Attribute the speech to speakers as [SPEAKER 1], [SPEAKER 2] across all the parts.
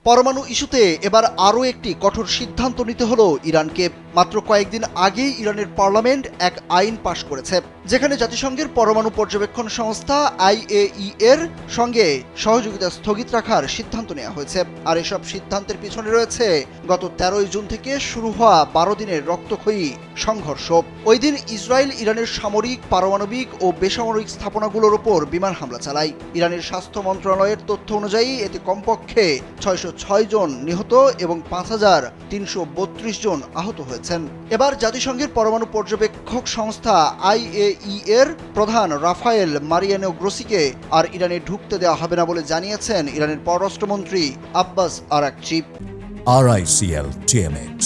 [SPEAKER 1] পরমাণু ইস্যুতে এবার আরও একটি কঠোর সিদ্ধান্ত নিতে হলো ইরানকে। মাত্র কয়েকদিন আগেই ইরানের পার্লামেন্ট এক আইন পাশ করেছে, যেখানে জাতিসংঘের পরমাণু পর্যবেক্ষণ সংস্থা IAEA এর সঙ্গে সহযোগিতা স্থগিত রাখার সিদ্ধান্ত নেওয়া হয়েছে। আর এসব সিদ্ধান্তের পিছনে রয়েছে গত 13 জুন থেকে শুরু হওয়া 12 দিনের রক্তক্ষয়ী সংঘর্ষ। ওই দিন ইসরায়েল ইরানের সামরিক, পারমাণবিক ও বেসামরিক স্থাপনাগুলোর ওপর বিমান হামলা চালায়। ইরানের স্বাস্থ্য মন্ত্রণালয়ের তথ্য অনুযায়ী এতে কমপক্ষে 606 জন নিহত এবং 5332 জন আহত হয়েছেন। এবার জাতিসংঘের পরমাণু পর্যবেক্ষক সংস্থা IAEA এর প্রধান রাফায়েল মারিয়ানো গ্রোসিকে আর ইরানে ঢুকতে দেওয়া হবে না বলে জানিয়েছেন ইরানের পররাষ্ট্রমন্ত্রী আব্বাস আরাকচি।
[SPEAKER 2] RICL TMX,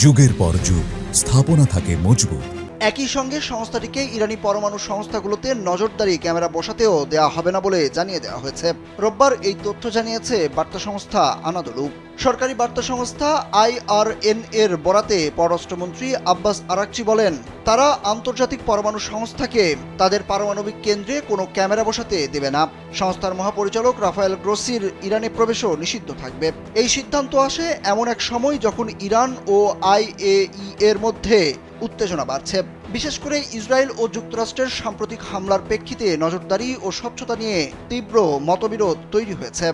[SPEAKER 2] যুগের পর যুগ স্থাপনা থাকে মজবুত।
[SPEAKER 1] একই সঙ্গে সংস্থাটিকে ইরানি পরমাণু সংস্থাগুলোতে নজরদারি ক্যামেরা বসাতেও দেওয়া হবে না বলে জানিয়ে দেওয়া হয়েছে। রোববার এই তথ্য জানিয়েছে বার্তা সংস্থা আনাদোলু। সরকারি বার্তা সংস্থা IRN এর বরাতে পররাষ্ট্রমন্ত্রী আব্বাস আরাকচি বলেন, তারা আন্তর্জাতিক পরমাণু সংস্থাকে তাদের পারমাণবিক কেন্দ্রে কোনো ক্যামেরা বসাতে দেবে না। সংস্থার মহাপরিচালক রাফায়েল গ্রোসির ইরানে প্রবেশও নিষিদ্ধ থাকবে। এই সিদ্ধান্ত আসে এমন এক সময় যখন ইরান ও IAEA এর মধ্যে উত্তেজনা বাড়ছে, বিশেষ করে ইসরায়েল ও যুক্তরাষ্ট্রের সাম্প্রতিক হামলার প্রেক্ষিতে নজরদারি ও স্বচ্ছতা নিয়ে তীব্র মতবিরোধ তৈরি হয়েছে।